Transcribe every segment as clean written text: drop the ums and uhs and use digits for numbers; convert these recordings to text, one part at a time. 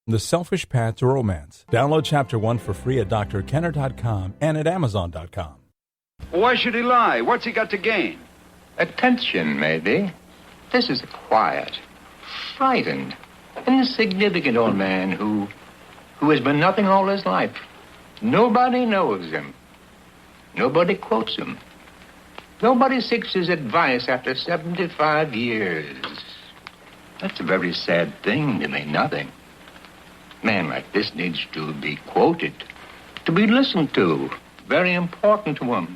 The Selfish Path to Romance. Download Chapter 1 for free at drkenner.com and at amazon.com. Why should he lie? What's he got to gain? Attention, maybe. This is a quiet, frightened, insignificant old man who has been nothing all his life. Nobody knows him. Nobody quotes him. Nobody seeks his advice after 75 years. That's a very sad thing to mean nothing. A man like this needs to be quoted, to be listened to. Very important to him.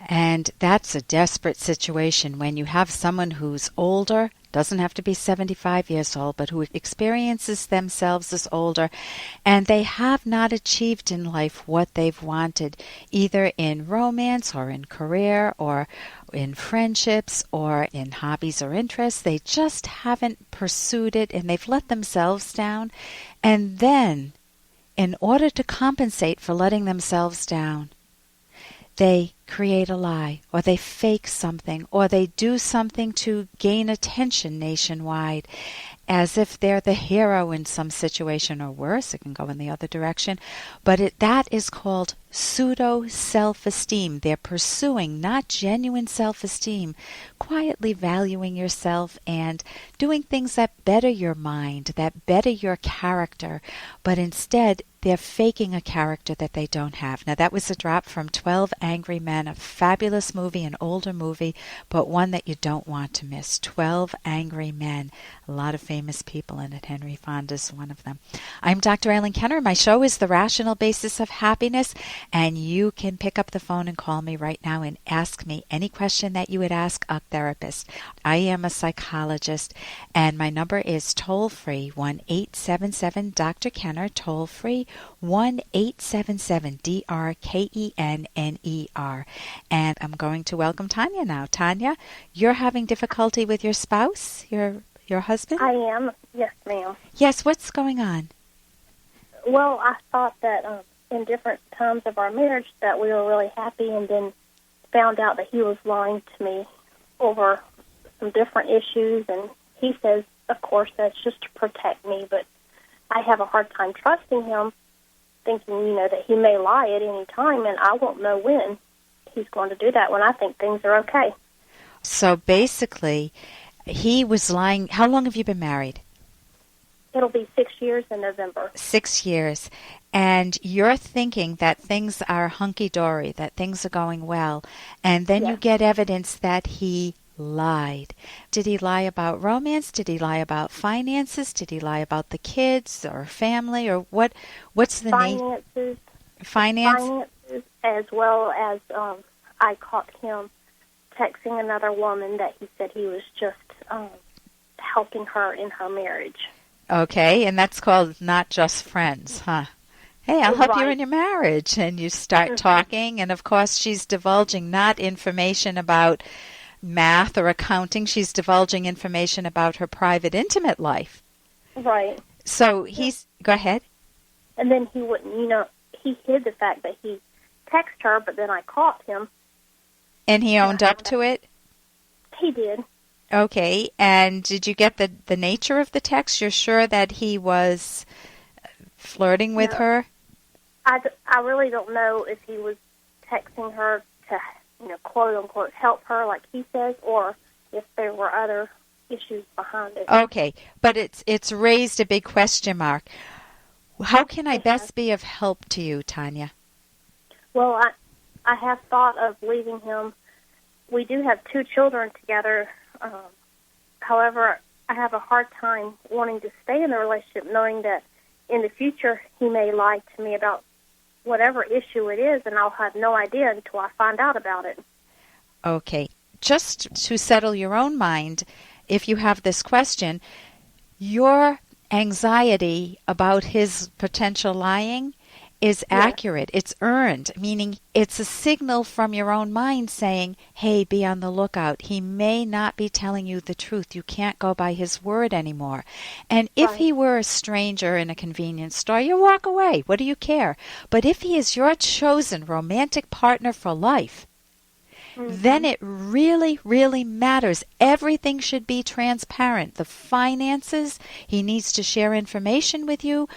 And that's a desperate situation when you have someone who's older, doesn't have to be 75 years old, but who experiences themselves as older, and they have not achieved in life what they've wanted, either in romance or in career or in friendships or in hobbies or interests. They just haven't pursued it, and they've let themselves down. And then, in order to compensate for letting themselves down, they create a lie, or they fake something, or they do something to gain attention nationwide, as if they're the hero in some situation, or worse, it can go in the other direction. But that is called pseudo-self-esteem. They're pursuing not genuine self-esteem, quietly valuing yourself and doing things that better your mind, that better your character, but instead they're faking a character that they don't have. Now, that was a drop from 12 Angry Men, a fabulous movie, an older movie, but one that you don't want to miss. 12 Angry Men. A lot of famous people in it. Henry Fonda's one of them. I'm Dr. Eileen Kenner. My show is The Rational Basis of Happiness, and you can pick up the phone and call me right now and ask me any question that you would ask a therapist. I am a psychologist, and my number is toll-free, 1-877-Dr. Kenner, toll-free, 1-877-DRKENNER. And I'm going to welcome Tanya now. Tanya, you're having difficulty with your spouse, your husband? I am. Yes, ma'am. Yes, what's going on? Well, I thought that in different times of our marriage that we were really happy, and then found out that he was lying to me over some different issues. And he says, of course, that's just to protect me, but I have a hard time trusting him, thinking, that he may lie at any time, and I won't know when he's going to do that, when I think things are okay. So basically, he was lying. How long have you been married? It'll be 6 years in November. 6 years. And you're thinking that things are hunky-dory, that things are going well, and then you get evidence that he lied. Did he lie about romance? Did he lie about finances? Did he lie about the kids or family? Or what's the name? Finances, as well as I caught him texting another woman that he said he was just helping her in her marriage. Okay, and that's called not just friends, huh? Hey, I'll help you in your marriage. And you start talking, and of course she's divulging not information about math or accounting. She's divulging information about her private, intimate life. Right. So go ahead. And then he wouldn't, he hid the fact that he texted her, but then I caught him. And he owned up to it? He did. Okay, and did you get the nature of the text? You're sure that he was flirting with her? I really don't know if he was texting her to, quote-unquote, help her, like he says, or if there were other issues behind it. Okay, but it's raised a big question mark. How can I best be of help to you, Tanya? Well, I have thought of leaving him. We do have 2 children together. However, I have a hard time wanting to stay in the relationship, knowing that in the future he may lie to me about whatever issue it is, and I'll have no idea until I find out about it. Okay. Just to settle your own mind, if you have this question, your anxiety about his potential lying is accurate. It's earned, meaning it's a signal from your own mind saying, hey, be on the lookout. He may not be telling you the truth. You can't go by his word anymore. And if he were a stranger in a convenience store, you walk away. What do you care? But if he is your chosen romantic partner for life, then it really, really matters. Everything should be transparent. The finances, he needs to share information with you.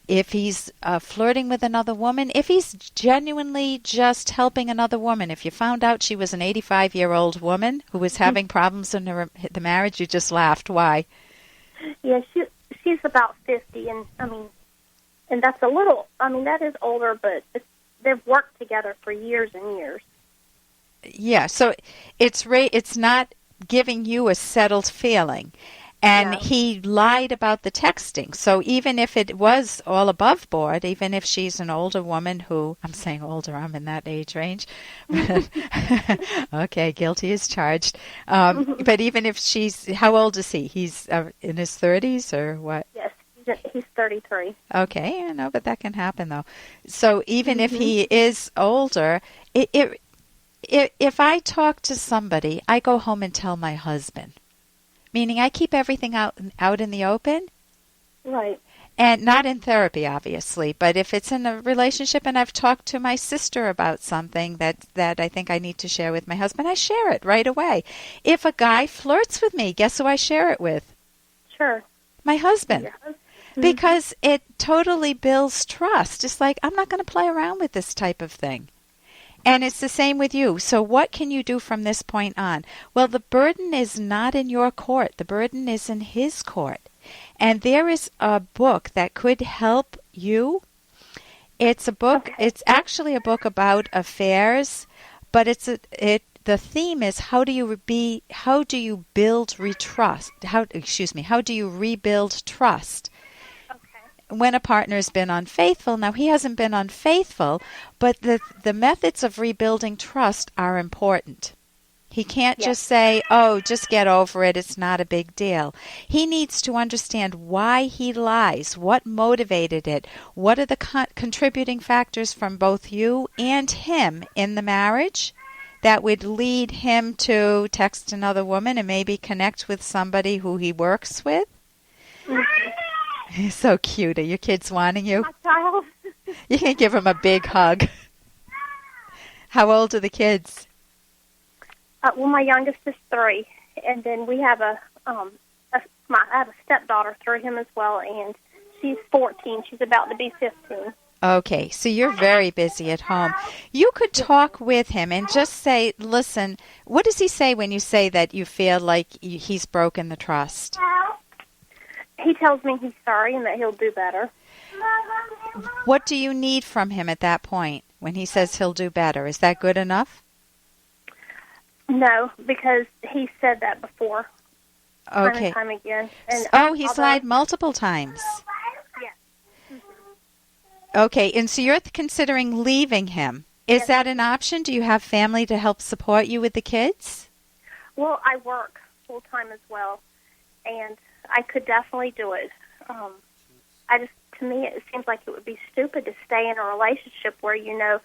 If he's flirting with another woman, if he's genuinely just helping another woman, if you found out she was an 85-year-old woman who was having problems in the marriage, you just laughed. Why? Yeah, she's about 50, and that's a little, that is older, but they've worked together for years and years. Yeah, so it's not giving you a settled feeling. And No. he lied about the texting. So even if it was all above board, even if she's an older woman who, I'm saying older, I'm in that age range. Okay, guilty as charged. But even if how old is he? He's in his 30s or what? Yes, he's 33. Okay, I know, but that can happen though. So even if he is older, if I talk to somebody, I go home and tell my husband. Meaning I keep everything out in the open. Right. And not in therapy, obviously, but if it's in a relationship and I've talked to my sister about something that I think I need to share with my husband, I share it right away. If a guy flirts with me, guess who I share it with? Sure. My husband. Yeah. Because it totally builds trust. It's like, I'm not going to play around with this type of thing. And it's the same with you. So what can you do from this point on? Well, the burden is not in your court. The burden is in his court. And there is a book that could help you. It's a book. Okay. It's actually a book about affairs, but the theme is how do you build how do you rebuild trust? When a partner's been unfaithful. Now, he hasn't been unfaithful, but the methods of rebuilding trust are important. He can't just say, oh, just get over it, it's not a big deal. He needs to understand why he lies, what motivated it, what are the contributing factors from both you and him in the marriage that would lead him to text another woman and maybe connect with somebody who he works with. He's so cute. Are your kids wanting you? My child. You can give him a big hug. How old are the kids? Well, my youngest is 3, and then we have I have a stepdaughter through him as well, and she's 14. She's about to be 15. Okay, so you're very busy at home. You could talk with him and just say, listen, what does he say when you say that you feel like he's broken the trust? He tells me he's sorry and that he'll do better. What do you need from him at that point when he says he'll do better? Is that good enough? No, because he said that before. Okay. Time and time again. And he's lied multiple times. Yes. Mm-hmm. Okay, and so you're considering leaving him. Is that an option? Do you have family to help support you with the kids? Well, I work full-time as well, and I could definitely do it. To me, it seems like it would be stupid to stay in a relationship where you know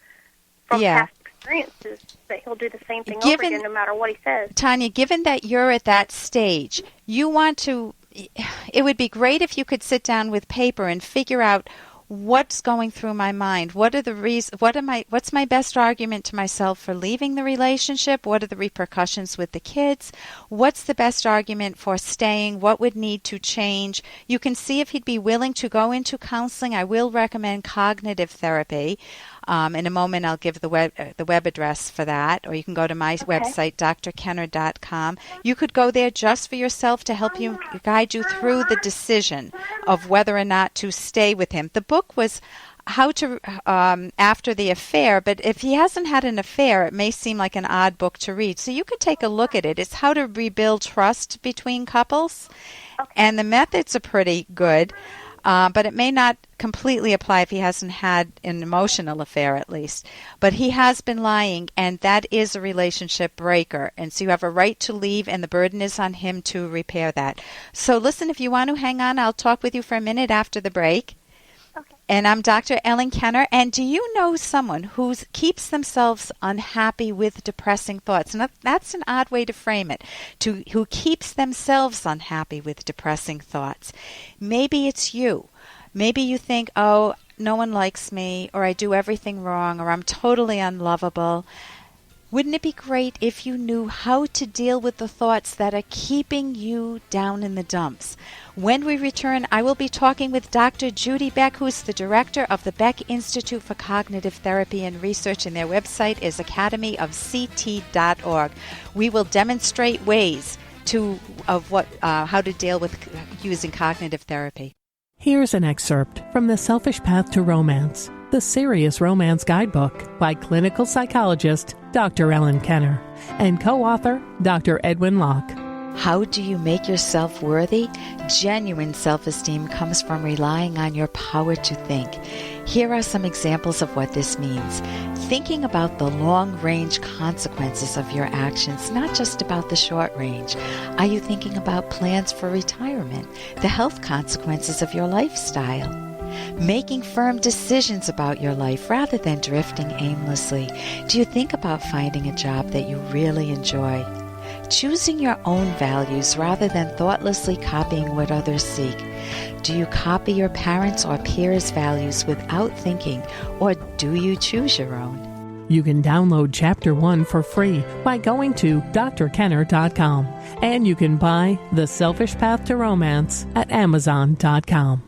from past experiences that he'll do the same thing over again no matter what he says. Tanya, given that you're at that stage, it would be great if you could sit down with paper and figure out what's going through my mind. What are the reasons? What's my best argument to myself for leaving the relationship? What are the repercussions with the kids? What's the best argument for staying? What would need to change? You can see if he'd be willing to go into counseling. I will recommend cognitive therapy. In a moment, I'll give the web address for that, or you can go to my website, drkenner.com. You could go there just for yourself to help you guide you through the decision of whether or not to stay with him. The book was how to after the affair, but if he hasn't had an affair, it may seem like an odd book to read. So you could take a look at it. It's how to rebuild trust between couples, and the methods are pretty good. But it may not completely apply if he hasn't had an emotional affair, at least. But he has been lying, and that is a relationship breaker. And so you have a right to leave, and the burden is on him to repair that. So listen, if you want to hang on, I'll talk with you for a minute after the break. Okay. And I'm Dr. Ellen Kenner. And do you know someone who keeps themselves unhappy with depressing thoughts? And that's an odd way to frame it. Who keeps themselves unhappy with depressing thoughts? Maybe it's you. Maybe you think, oh, no one likes me, or I do everything wrong, or I'm totally unlovable. Wouldn't it be great if you knew how to deal with the thoughts that are keeping you down in the dumps? When we return, I will be talking with Dr. Judy Beck, who's the director of the Beck Institute for Cognitive Therapy and Research, and their website is academyofct.org. We will demonstrate ways how to deal with using cognitive therapy. Here's an excerpt from The Selfish Path to Romance, the Serious Romance Guidebook by clinical psychologist Dr. Ellen Kenner and co-author Dr. Edwin Locke. How do you make yourself worthy? Genuine self-esteem comes from relying on your power to think. Here are some examples of what this means. Thinking about the long-range consequences of your actions, not just about the short range. Are you thinking about plans for retirement, the health consequences of your lifestyle? Making firm decisions about your life rather than drifting aimlessly. Do you think about finding a job that you really enjoy? Choosing your own values rather than thoughtlessly copying what others seek. Do you copy your parents' or peers' values without thinking, or do you choose your own? You can download Chapter 1 for free by going to drkenner.com, and you can buy The Selfish Path to Romance at amazon.com.